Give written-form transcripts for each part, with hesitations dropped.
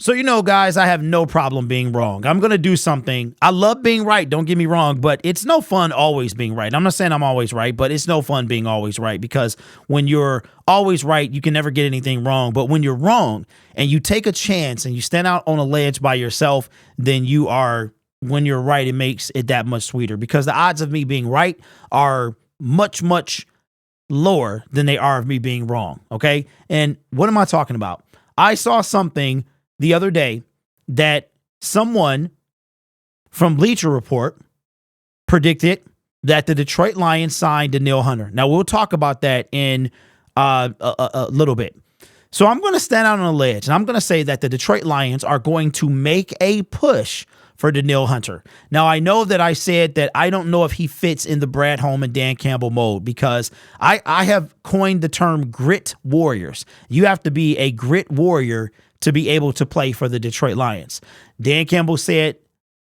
So, guys, I have no problem being wrong. I'm going to do something. I love being right. Don't get me wrong, but it's no fun always being right. I'm not saying I'm always right, but it's no fun being always right, because when you're always right, you can never get anything wrong. But when you're wrong and you take a chance and you stand out on a ledge by yourself, then when you're right, it makes it that much sweeter, because the odds of me being right are much, much lower than they are of me being wrong. Okay. And what am I talking about? I saw something the other day that someone from Bleacher Report predicted that the Detroit Lions signed Danielle Hunter. Now, we'll talk about that in a little bit. So I'm going to stand out on a ledge, and I'm going to say that the Detroit Lions are going to make a push for Danielle Hunter. Now, I know that I said that I don't know if he fits in the Brad Holmes and Dan Campbell mold, because I have coined the term grit warriors. You have to be a grit warrior to be able to play for the Detroit Lions. Dan Campbell said,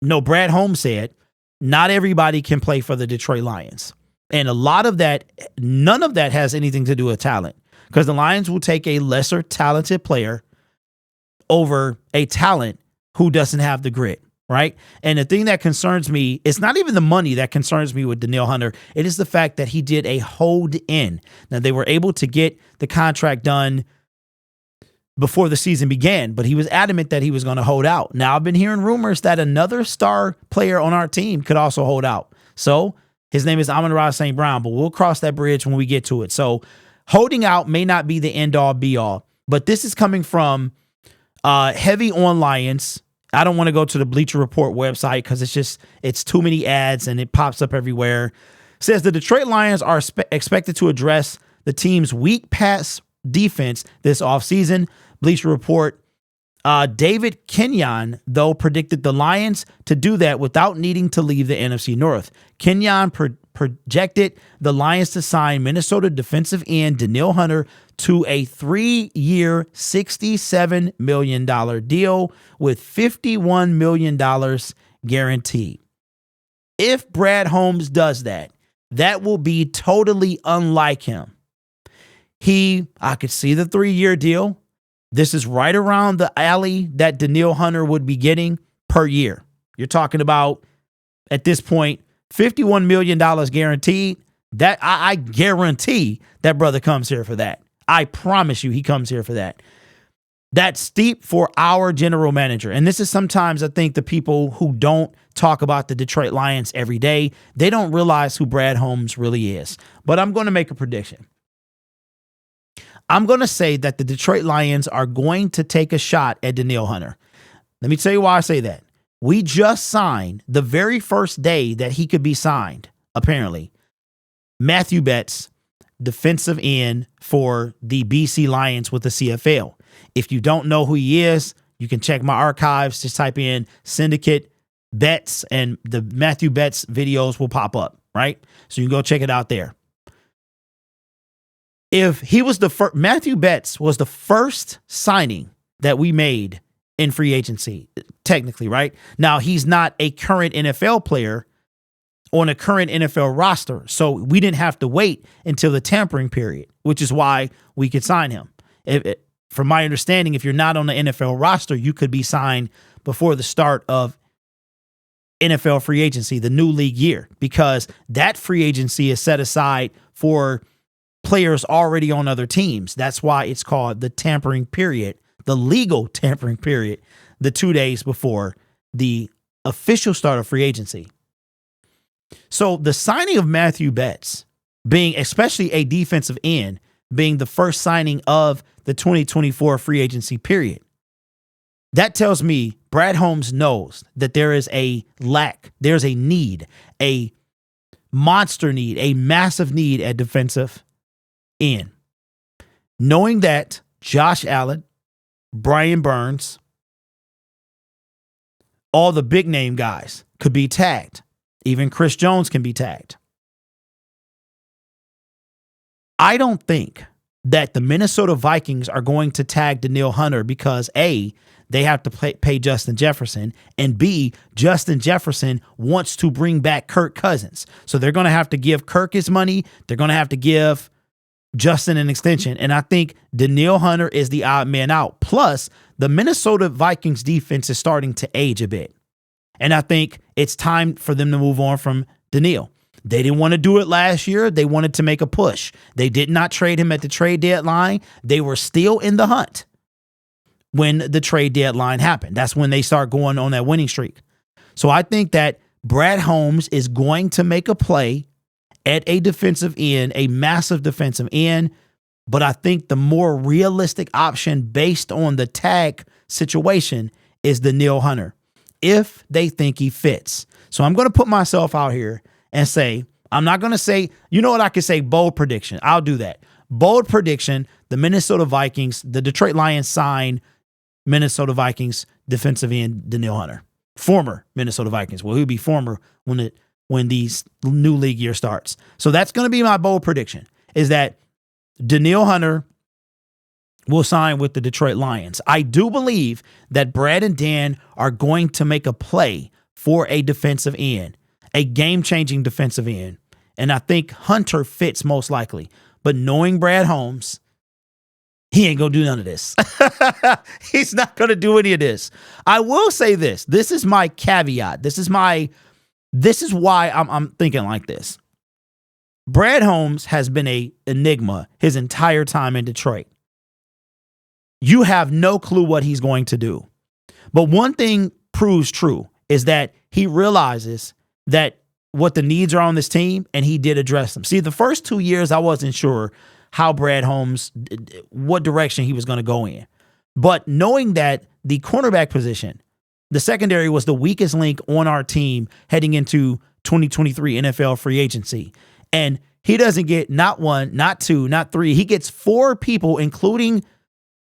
no, Brad Holmes said, not everybody can play for the Detroit Lions. And a lot of that, none of that has anything to do with talent, because the Lions will take a lesser talented player over a talent who doesn't have the grit, right? And the thing that concerns me, it's not even the money that concerns me with Danielle Hunter. It is the fact that he did a hold in. Now, they were able to get the contract done before the season began, but he was adamant that he was going to hold out. Now, I've been hearing rumors that another star player on our team could also hold out. So his name is Amon-Ra St. Brown, but we'll cross that bridge when we get to it. So holding out may not be the end all be all, but this is coming from heavy on Lions. I don't want to go to the Bleacher Report website because it's too many ads and it pops up everywhere. It says the Detroit Lions are expected to address the team's weak pass defense this offseason. Bleacher Report, David Kenyon, though, predicted the Lions to do that without needing to leave the NFC North. Kenyon projected the Lions to sign Minnesota defensive end Danielle Hunter to a 3-year, $67 million deal with $51 million guaranteed. If Brad Holmes does that, that will be totally unlike him. I could see the 3-year deal. This is right around the alley that Danielle Hunter would be getting per year. You're talking about, at this point, $51 million guaranteed. That I guarantee that brother comes here for that. I promise you he comes here for that. That's steep for our general manager. And this is sometimes, I think, the people who don't talk about the Detroit Lions every day, they don't realize who Brad Holmes really is. But I'm going to make a prediction. I'm going to say that the Detroit Lions are going to take a shot at Danielle Hunter. Let me tell you why I say that. We just signed, the very first day that he could be signed, apparently, Matthew Betts, defensive end for the BC Lions with the CFL. If you don't know who he is, you can check my archives. Just type in Syndicate Betts and the Matthew Betts videos will pop up, right? So you can go check it out there. If he was the first, Matthew Betts was the first signing that we made in free agency, technically, right? Now, he's not a current NFL player on a current NFL roster, so we didn't have to wait until the tampering period, which is why we could sign him. From my understanding, if you're not on the NFL roster, you could be signed before the start of NFL free agency, the new league year, because that free agency is set aside for players already on other teams. That's why it's called the tampering period, the legal tampering period, the 2 days before the official start of free agency. So the signing of Matthew Betts, being especially a defensive end, being the first signing of the 2024 free agency period, that tells me Brad Holmes knows that there is a lack, there's a need, a monster need, a massive need at defensive end. Knowing that Josh Allen, Brian Burns, all the big name guys could be tagged. Even Chris Jones can be tagged. I don't think that the Minnesota Vikings are going to tag Danielle Hunter because A, they have to pay Justin Jefferson, and B, Justin Jefferson wants to bring back Kirk Cousins. So they're going to have to give Kirk his money. They're going to have to give Justin an extension. And I think Danielle Hunter is the odd man out. Plus, the Minnesota Vikings defense is starting to age a bit. And I think it's time for them to move on from Danielle. They didn't want to do it last year. They wanted to make a push. They did not trade him at the trade deadline. They were still in the hunt when the trade deadline happened. That's when they start going on that winning streak. So I think that Brad Holmes is going to make a play at a defensive end, a massive defensive end. But I think the more realistic option based on the tag situation is Danielle Hunter, if they think he fits. So I'm going to put myself out here and say, I'm not going to say, you know what, I could say bold prediction. I'll do that. Bold prediction, the Minnesota Vikings, the Detroit Lions sign Minnesota Vikings defensive end Danielle Hunter. Former Minnesota Vikings. Well, he'll be former when the new league year starts. So that's going to be my bold prediction, is that Danielle Hunter will sign with the Detroit Lions. I do believe that Brad and Dan are going to make a play for a defensive end, a game-changing defensive end. And I think Hunter fits most likely. But knowing Brad Holmes, he ain't going to do none of this. He's not going to do any of this. I will say this. This is my caveat. This is why I'm thinking like this. Brad Holmes has been an enigma his entire time in Detroit. You have no clue what he's going to do. But one thing proves true is that he realizes that what the needs are on this team, and he did address them. See, the first 2 years, I wasn't sure how Brad Holmes, what direction he was going to go in. But knowing that the cornerback position, the secondary was the weakest link on our team heading into 2023 NFL free agency. And he doesn't get not one, not two, not three. He gets 4 people, including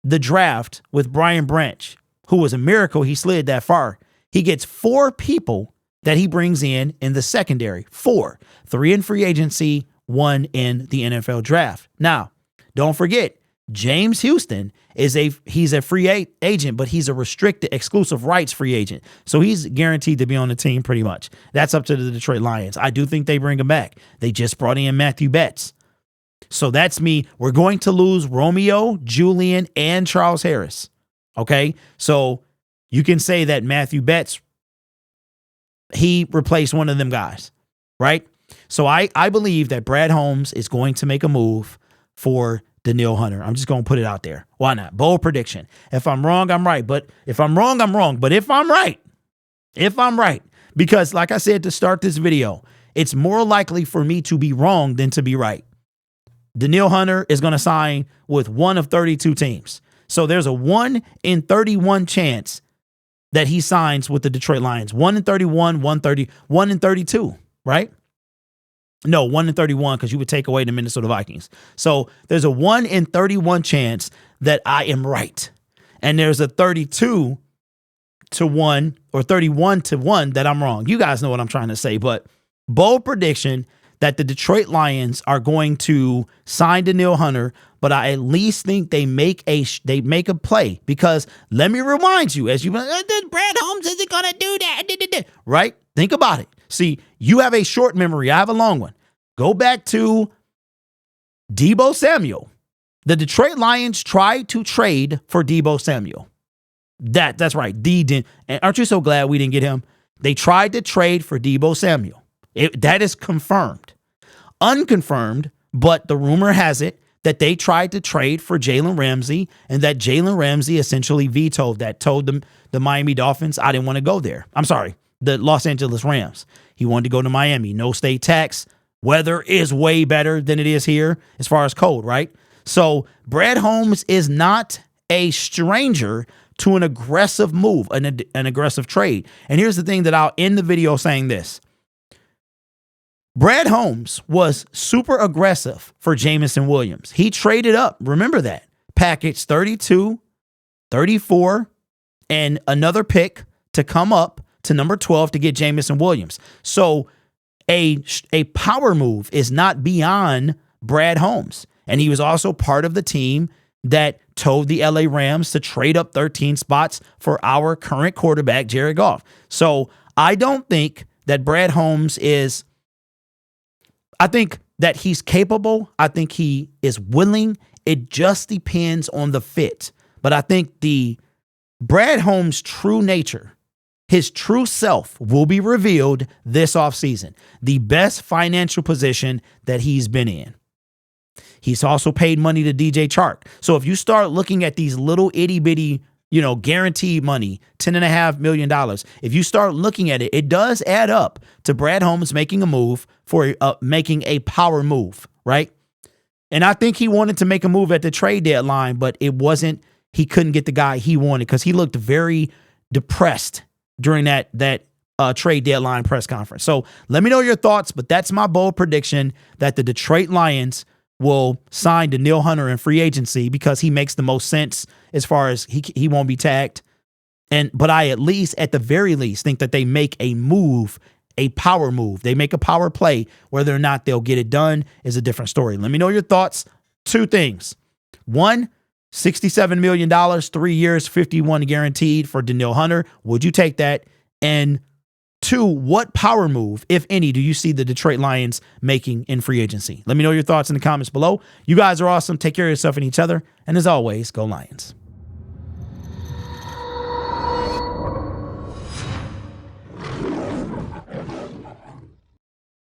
the draft with Brian Branch, who was a miracle. He slid that far. He gets 4 people that he brings in the secondary. 4, 3 in free agency, 1 in the NFL draft. Now, don't forget, James Houston he's a free agent, but he's a restricted exclusive rights free agent. So he's guaranteed to be on the team pretty much. That's up to the Detroit Lions. I do think they bring him back. They just brought in Matthew Betts. So that's me. We're going to lose Romeo, Julian, and Charles Harris. Okay? So you can say that Matthew Betts, he replaced one of them guys, right? So I believe that Brad Holmes is going to make a move for Danielle Hunter. I'm just going to put it out there. Why not? Bold prediction. If I'm wrong, I'm right. But if I'm wrong, I'm wrong. But if I'm right, because like I said to start this video, it's more likely for me to be wrong than to be right. Danielle Hunter is going to sign with one of 32 teams. So there's a 1 in 31 chance that he signs with the Detroit Lions. 1 in 31, 1 in 32, right? No, 1 in 31, because you would take away the Minnesota Vikings. So there's a 1 in 31 chance that I am right. And there's a 32 to 1 or 31 to 1 that I'm wrong. You guys know what I'm trying to say, but bold prediction that the Detroit Lions are going to sign Danielle Hunter, but I at least think they make a play, because let me remind you, as you Brad Holmes isn't going to do that, right? Think about it. See, you have a short memory. I have a long one. Go back to Deebo Samuel. The Detroit Lions tried to trade for Deebo Samuel. That's right. And aren't you so glad we didn't get him? They tried to trade for Deebo Samuel. That is confirmed. Unconfirmed, but the rumor has it that they tried to trade for Jalen Ramsey, and that Jalen Ramsey essentially vetoed that, told them the Miami Dolphins, I didn't want to go there. I'm sorry, the Los Angeles Rams. He wanted to go to Miami. No state tax. Weather is way better than it is here as far as cold, right? So Brad Holmes is not a stranger to an aggressive move, an aggressive trade. And here's the thing that I'll end the video saying this. Brad Holmes was super aggressive for Jameson Williams. He traded up. Remember that. Package 32, 34, and another pick to come up to number 12 to get Jameson Williams. So a power move is not beyond Brad Holmes. And he was also part of the team that told the LA Rams to trade up 13 spots for our current quarterback, Jared Goff. So I don't think that Brad Holmes is... I think that he's capable. I think he is willing. It just depends on the fit. But I think the Brad Holmes' true nature, his true self, will be revealed this offseason. The best financial position that he's been in. He's also paid money to DJ Chark. So if you start looking at these little itty bitty, guaranteed money, $10.5 million, if you start looking at it, it does add up to Brad Holmes making a move for making a power move, right? And I think he wanted to make a move at the trade deadline, but he couldn't get the guy he wanted because he looked very depressed during that trade deadline press conference. So let me know your thoughts, but that's my bold prediction that the Detroit Lions will sign Danielle Hunter in free agency because he makes the most sense as far as he won't be tagged. But I at the very least think that they make a move, a power move. They make a power play. Whether or not they'll get it done is a different story. Let me know your thoughts. Two things. One, $67 million, 3 years, 51 guaranteed for Danielle Hunter. Would you take that? And two, what power move, if any, do you see the Detroit Lions making in free agency? Let me know your thoughts in the comments below. You guys are awesome. Take care of yourself and each other. And as always, go Lions.